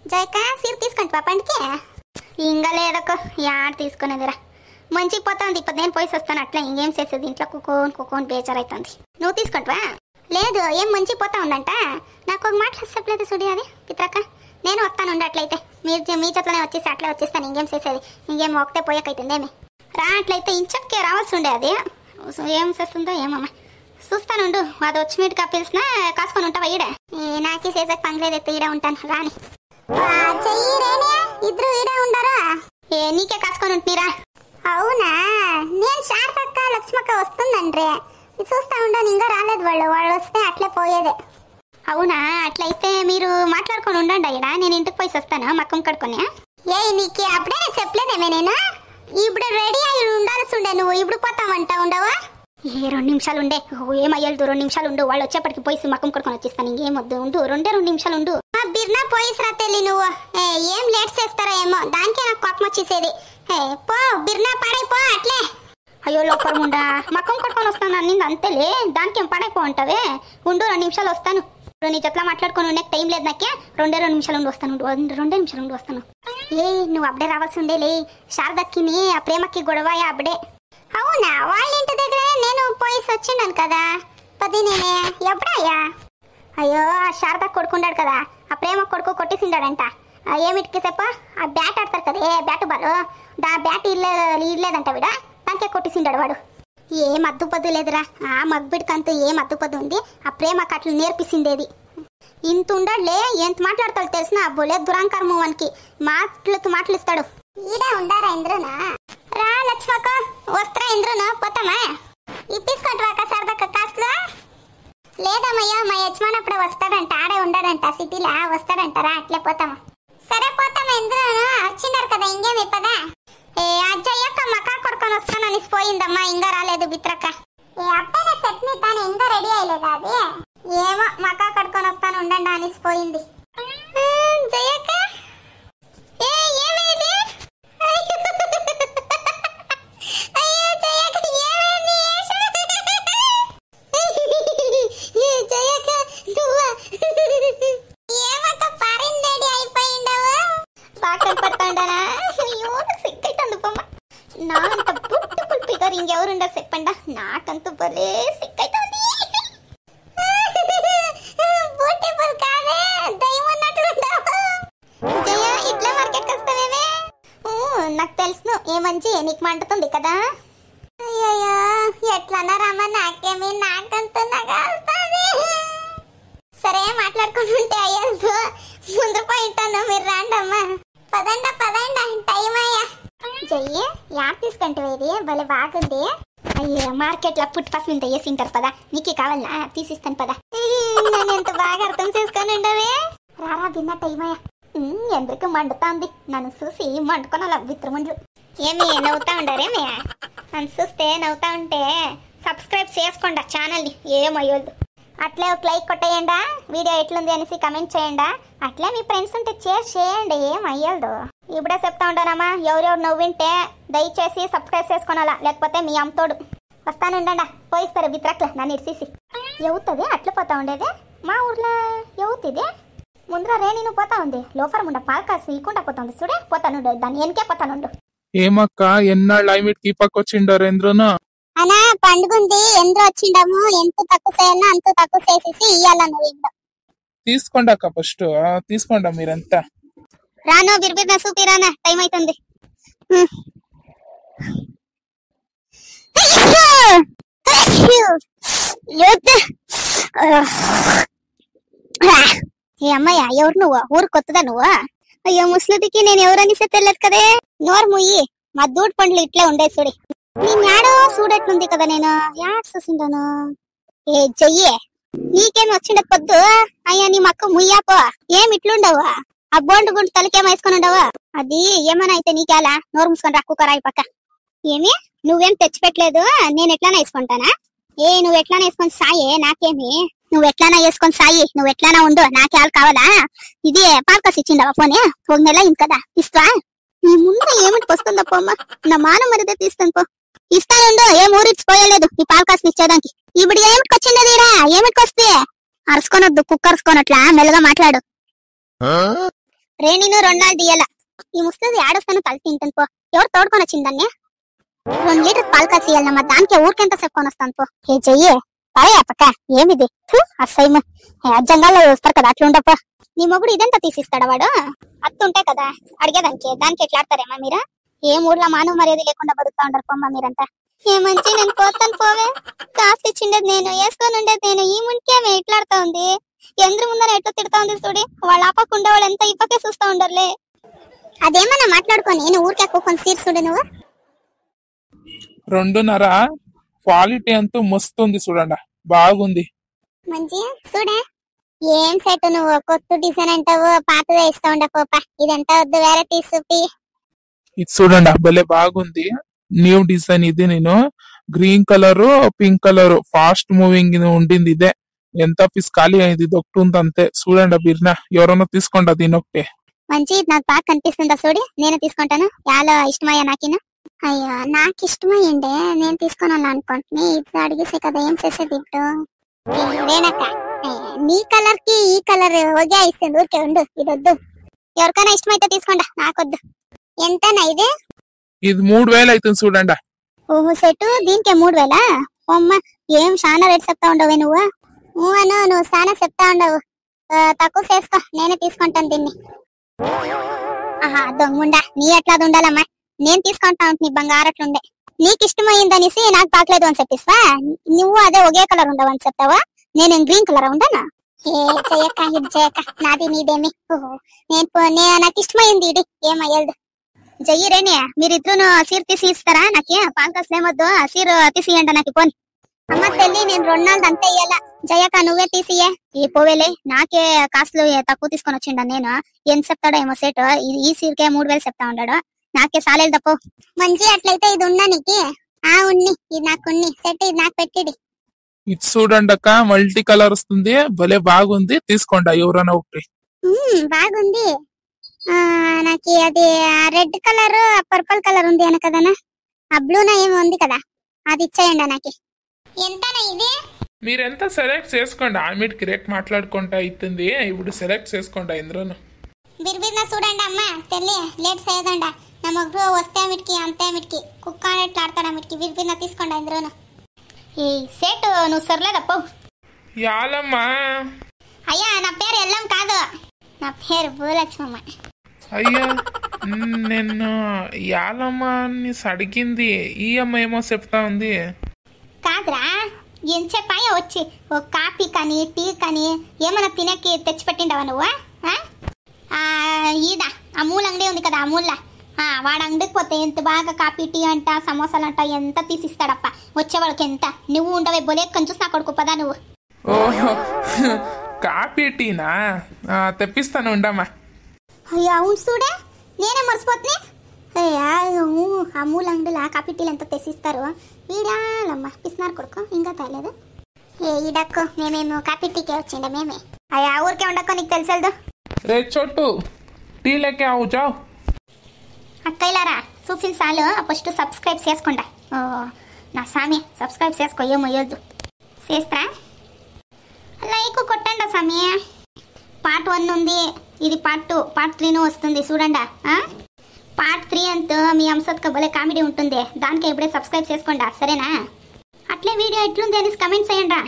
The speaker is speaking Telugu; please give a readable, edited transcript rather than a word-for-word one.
జయక సీర తీసుకుంటా పండుకి ఇంకా లేదక్క యాడ్ తీసుకునేదిరా మంచిగా పోతుంది. ఇప్పుడు నేను పోయి వస్తాను అట్లా ఇంకేం చేసేది ఇంట్లో కుక్కోని బేజారైతుంది. నువ్వు తీసుకుంటావా? లేదు ఏం మంచిగా పోతా ఉందంట. నాకు ఒక మాట చెప్పలేదు చూడి అది పిత్రక్క. నేను వస్తాను ఉండి అట్లయితే మీరు మీ చేతిలోనే వచ్చేసి అట్లే వచ్చేస్తాను. ఇంకేం చేసేది ఇంకేం ఒకటే పోయాకైతుందేమి రా. అట్లయితే ఇంచక్కే రావాల్సి ఉండే అది ఏం చేస్తుందో ఏమమ్మా చూస్తానుండు. అది వచ్చి మీటు కప్పిల్సిన కాసుకొని ఉంటావా ఈడ? నాకే చేసాక పనిలేదు ఈడ ఉంటాను రాని. ఇద్దరు ఈడే ఉండరా? నీకే కాసుకొని ఉంటున్నారా? అవునా నేను శారదక్క లక్ష్మక్క వస్తుందండ్రే చూస్తా ఉండను. ఇంకా రాలేదు వాళ్ళు వస్తే అట్లే పోయేదే. అవునా అట్లయితే మీరు మాట్లాడుకొని ఉండండి అయ్యా. నేను ఇంటికి పోయి వస్తాను మక్కం కడుకొని. నీకు అప్పుడే చెప్పలేదేమే నేను ఇప్పుడు రెడీ అయ్యి ఉండాల్సి ఉండే. నువ్వు ఇప్పుడు పోతావంట ఉండవా? 2 నిమిషాలు ఉండే. ఏమయ్యదు 2 నిమిషాలు ఉండు. వాళ్ళు వచ్చేప్పటికి పోయి మక్కం కడుకొని వచ్చేస్తాను. ఇంకేమొద్దు ఉండు 2 నిమిషాలు ఉండు. బిర్నా పోయిసరా తెలి నువ్వు ఏం లేట్ చేస్తారా ఏమో దానికే నాకు కోపం వచ్చేసేది. పో బిర్నా పడైపో అట్లే. అయ్యో లోపరముండా మక్కం కట్టుకొని వస్తాను అన్నింది అంతేలే దానికేం పడైపో అంటావే. ఉండు 2 నిమిషాలు వస్తాను. నీ జట్లా మాట్లాడుకొని ఉండే టైం లేదు నాకే. 2 నిమిషాలు ఉండి వస్తాను. 2 నిమిషాలు ఉండి వస్తాను. నువ్వు అప్పుడే రావాల్సి ఉండేలే. శారదక్కిని ఆ ప్రేమకి గొడవ అప్పుడే. అవునా వాళ్ళ ఇంటి దగ్గర నేను పోయి వచ్చిన్నాను కదా 10 నేనే ఎప్పుడయ్యా? అయ్యో ఆ శారద కొడుకున్నాడు కదా ఆ ప్రేమ కొడుకు కొట్టేసిండాడంట. ఏమిటికి చెప్ప ఆ బ్యాట్ ఆడతారు కదా బ్యాట్ బాల్ దా బ్యాట్ ఇల్లేదంట వీడ దానికే కొట్టేసిండాడు వాడు. ఏం అద్దుపద్దు లేదురా ఆ మగ్బిడికంతూ ఏం అద్దుపద్దు ఉంది. ఆ ప్రేమ కట్లు నేర్పిసిందేది. ఇంత ఉండడులే ఎంత మాట్లాడతాడు తెలిసిన బోలే దురాంకరము వానికి మాటలు ఇస్తాడు. ఈడే ఉండారా ఇంద్రునా? రా లక్ష్మక్క వస్త్రా ఇంద్రునా పోతామా? ఇప్పించుకుంటావా శారదక్క కాస్ట్లో? లేదమ్మయ్యా మా యజమాని అప్పుడే వస్తాడంట. ఆడే ఉండాడంట సిటీలో వస్తాడంటారా అట్లే పోతామా? సరే పోతామా ఇంద్రును వచ్చిండారు కదా ఇంకేమి పదా. అజ్జయ్యక్క మకా కొడుకొని వస్తానని పోయిందమ్మా ఇంకా రాలేదు బిత్రక్క. అప్పుడే సెట్ని తాను ఇంకా రెడీ అయ్యలేదా అది? ఏమో మకా కొడుకొని వస్తాను ఉండండి అనేసి పోయింది. జయక్క ఏమేది ఇంకెవరుండ చెప్పండా నాకంతూ భలే సిక్కైతుంది. జయ ఇట్లా మార్కెట్కి వస్తావేమే? నాకు తెలుసు ఏ మంచి నీకు మంటుతుంది కదా. అయ్యయ్యో ఎట్లన్నా రమ్మ నాకేమి నాకంతూ సరే మాట్లాడుకుని ఉంటే అయ్యదు ముందు పోయింటాను. మీరు రాండమ్మా పదండా టైం అయ్యా. జయ్య యాడ్ తీసుకుంటే ఇది భలే బాగుంది. అయ్యో మార్కెట్లో పుట్టుపక్క మీద వేసింటారు పదా నీకే కావాలనా తీసిస్తాను పదా. నేను ఎంత బాగా అర్థం చేసుకొని ఉండవే. రారా బిన్న టైం అయ్యా. ఎందుకు మండుతా ఉంది నన్ను చూసి మండుకొని విత్రమండ్లు. ఏమి నవ్వుతా ఉండారేమి? నన్ను చూస్తే నవ్వుతా ఉంటే సబ్స్క్రైబ్ చేసుకోండి ఛానల్ని. ఏమయ్యోదు అట్లే ఒక లైక్ కొట్టేయండా. వీడియో ఎట్లుంది అనేసి కమెంట్ చేయండా. అట్లే మీ ఫ్రెండ్స్ ఉంటే షేర్ చేయండి. ఏం అయ్యదు ఇప్పుడే చెప్తా ఉంటానమ్మా. ఎవరెవరు నవ్వింటే దయచేసి సబ్స్క్రైబ్ చేసుకోనాలా లేకపోతే మీ అమ్మతోడు వస్తానుండా పోయిస్తారు బిత్రక్ల నన్ను ఇడిసేసి. ఎవతుంది అట్లా పోతా ఉండేది మా ఊర్లో ఎవతిది ముందర రేణిను పోతా ఉంది. లోఫర్ ముండ పాలు కాసి ఇకుండా పోతుంది చూడే పోతానుండు దాన్ని వెనకే పోతానుండు. ఏమక్క ఎన్నాళ్ళు ఐమిట్ కీపకొచ్చిండారు ఎందునా? అనా పండుగుంది ఎంద్ర వచ్చిండము. ఎంత తక్కువ చేయన్నా అంత తక్కువ చేసేసి ఇయ్యాల నువ్వు తీసుకోండి అక్క ఫస్ట్ తీసుకోండి మీరంతా. రాను బిర్బిర్న సూపిరానా టైం అవుతుంది. ఏ అమ్మయ్య ఎవరు నువ్వు? ఊరు కొత్తదా నువ్వు? అయ్యో ముసలిదికి నేను ఎవరనిసే తెలియదు కదే. నోరు ముయ్యి మా దూడ్ పండ్లు ఇట్లే ఉండే చూడి. నేను యాడో చూడట్లుంది కదా నేను యాడ్ చూసిండాను. ఏ చెయ్యే నీకేం వచ్చిండ పొద్దు అయ్యా నీ మక్క ముయ్యాపో. ఏం ఇట్లుండవు ఆ బోండు గుండు తలకేం వేసుకొని ఉండవు. అది ఏమైనా అయితే నీకేలా నోరు మూసుకొని రక్కుకరా ఈ పక్క. ఏమి నువ్వేం తెచ్చిపెట్టలేదు నేను ఎట్లానా వేసుకుంటానా? నువ్వు ఎట్లానా వేసుకొని సాయే నాకేమి. నువ్వు ఎట్లానా వేసుకొని సాయి నువ్వు ఎట్లానా ఉండు నాకేళ్ళు కావాలా? ఇది పాల్కాస్ ఇచ్చిండవా పోనీ? ఒక నెల ఇంక కదా ఇస్తా. నీ ముందు ఏమిటికి వస్తుందప్ప అమ్మ నా మాన మరిదే తీస్తాను పో. ఇస్తానుండు ఏం ఊరిచ్చిపోయలేదు ఈ పాల్కాస్ ఇచ్చేదానికి. ఇప్పుడు ఏమిటికి వచ్చింది ఈడ? ఏమిటికి వస్తే అరుచుకోనొద్దు కుక్క అరుచుకోనట్లా మెల్లగా మాట్లాడు. నేను 2 నాళ్ళు తీయాల ఈ ముసలిది ఆడొస్తాను తల తింటాను పో ఎవరు తోడుకొని వచ్చిందాన్ని 2 లీటర్ పాలు కాసి ఇవ్వాలమ్మా దానికి ఊరికెంత చెప్పుకొని వస్తాను పో ఏ చెయ్యే పాయే పక్క ఏమిది అసహ్యం అజ్జంగాల్లో చూస్తారు కదా అట్లా ఉండపో నీ మొగుడు ఇదంతా తీసిస్తాడా వాడు అత్తుంటే కదా అడిగేదానికి దానికి ఎట్లా ఆడతారేమా మీరు ఏ ఊర్లో మానవ మర్యాద లేకుండా బతుకుతా ఉండరు పొమ్మ మీరంతా ఏ మంచి నేను పోతాను పోవే కాస్త ఇచ్చిండేది నేను వేసుకొని ఉండేది నేను ఈ ముందుకేమే ఇట్లాడుతా ఉంది ఎంద్ర ముందర ఎట్లా తిడతా ఉంది చూడి వాళ్ళ ఆపకుండా వాళ్ళు ఎంత ఇప్పకే చూస్తా ఉండర్లే అదేమన్నా మాట్లాడుకొని నేను ఊరికే కూకొని సీట్ చూడు నువ్వు 2.5 క్వాలిటీ అంతా మస్తు ఉంది చూడండి బాగుంది మంచి చూడే ఏం సెట్ నువ్వు కొత్త డిజైన్ అంటావు పాతదే ఇస్తా ఉండ పోప ఇదంతా వద్దు వేరే తీసుపి ఇది చూడండి భలే బాగుంది న్యూ డిజైన్ ఇది నేను green colour pink colour fast moving ఉండింది ఇదే ఎంత పీస్ ఖాళీ అయింది ఇది ఒకటి ఉంది అంతే చూడండి బిర్నా ఎవరన్నా తీసుకోండి దీని ఒకటే మంచి నాకు బాగా కనిపిస్తుందా చూడి నేను తీసుకుంటాను చాలా ఇష్టమయ్యా నాకిన అయ్యో నాకు ఇష్టమయ్యండే నేను తీసుకోవాలి అనుకుంటున్నా ఇది అడిగేసే కదా ఏం చేసేది ఇప్పుడు వేనక్క నీ కలర్ కి ఈ కలర్ ఒకే ఇస్తుంది ఊరికే ఉండు ఇది వద్దు ఎవరికైనా ఇష్టమైతే తీసుకోండి నాకొద్దు ఎంతనా ఇది ఇది 3000 అవుతుంది చూడండి ఓహో సెట్ దీనికే 3000 అమ్మ ఏం చాలా రేట్ చెప్తా ఉండవే నువ్వు నువ్వు చాలా చెప్తా ఉండవు తక్కువ చేసుకో నేనే తీసుకుంటాను దీన్ని ఆహా దొంగుండా నీ ఎట్లా ఉండాలమ్మా నేను తీసుకుంటా ఉంటు నీ బంగారట్లుండే నీకు ఇష్టమైందనేసి నాకు బాగలేదు అని చెప్పిస్తా నువ్వు అదే ఒకే కలర్ ఉండవని చెప్తావా నేను గ్రీన్ కలర్ ఉండనా ఏ చెయ్యక్క ఇది చేయక్క నాది నీదేమి నేను నాకు ఇష్టమైంది ఇది ఏమయ్యదు జయ్యరేనే మీరిద్దరు సీర్ తీసి ఇస్తారా నాకు పాలకాసులు ఏమొద్దు సీరు తీసియండి నాకు పోని అమ్మ తెల్లి నేను 2 నాళ్ళు అంతే ఇయ్యాల జయక్క నువ్వే తీసియే ఈ పోవేలే నాకే కాసులు తక్కువ తీసుకొని వచ్చిండ నేను ఎంత చెప్తాడో ఏమో సేటు ఈ సీర్కే 3000 చెప్తా ఉన్నాడు నాకే సాలేదు తప్పు మంచి అట్లయితే ఇది ఉన్నా నీకి ఉన్ని ఇది నాకు ఉన్ని సెట్ ఇది నాకు పెట్టిడి ఇది చూడండి అక్క మల్టీ కలర్ వస్తుంది భలే బాగుంది తీసుకోండి ఎవరైనా ఒకటి బాగుంది నాకు అది రెడ్ కలర్ పర్పుల్ కలర్ ఉంది అన కదనా ఆ బ్లూనా ఏమో ఉంది కదా అది ఇచ్చేయండి నాకు ఎంతనా ఇది మీరెంత సెలెక్ట్ చేసుకోండి ఆమెకి రేట్ మాట్లాడుకుంటా అవుతుంది ఇప్పుడు సెలెక్ట్ చేసుకోండి ఇంద్రను బిర్బిర్న చూడండి అమ్మ తెల్లి లేట్ చేయదండ నా మొగ్గు వస్తే ఆమెకి అంతే ఆమెకి కుక్క ఎట్లా ఆడతాడు ఆమెకి బిర్బిర్న తీసుకోండి ఇంద్రను ఈ సేటు నువ్వు సర్లేదప్పో యాలమ్మా అయ్యా నా పేరు ఎల్లం కాదు నా పేరు భూలక్ష్మమ్మ అయ్యా నేను యాలమ్మ అని అడిగింది ఈ అమ్మ ఏమో చెప్తా ఉంది కాదురా ఏం చెప్పాయో వచ్చి ఓ కాఫీ కానీ టీ కానీ ఏమైనా తినకి తెచ్చిపెట్టిండవా నువ్వు ఈడ అమూల్ అంగడి ఉంది కదా అమూల్లా వాడు అంగడికి పోతే ఎంత బాగా కాఫీ టీ అంట సమోసాలు అంట ఎంత తీసిస్తాడప్ప వచ్చేవాళ్ళకి ఎంత నువ్వు ఉండవే బొలే కొంచెం నా కొడుకు పదా నువ్వు ఓహో కాఫీ టీనా తెప్పిస్తాను ఉండమ్మా అయ్యో అవును చూడే నేనే మర్చిపోతున్నా అమూల్ అంగడిలా కాఫీ టీలు ఎంత తెచ్చిస్తారు ఈడాలమ్మ పిసినారు కొడుకు ఇంకా తేలేదు ఈడక్కు మేమేమో కాఫీ టీకే వచ్చిండ మేమే అయ్యా ఊరికే ఉండక్కో నీకు తెలుసదు రే చోటు టీ లేకే ఆవు జావ్ అక్కయ్యలారా చూసిన సార్లు ఫస్ట్ సబ్స్క్రైబ్ చేసుకోండి నా సామి సబ్స్క్రైబ్ చేసుకో ఏమో వద్దు చేస్తా లైక్ కొట్టండి సామి పార్ట్ 1 ఉంది ఇది పార్ట్ 2 పార్ట్ 3 వస్తుంది చూడండి పార్ట్ 3 అంతా మీ అంశత్క భలే కామెడీ ఉంటుంది దానికి ఇప్పుడే సబ్స్క్రైబ్ చేసుకోండి సరేనా అట్లే వీడియో ఎట్లుంది అనేసి కమెంట్ చేయండి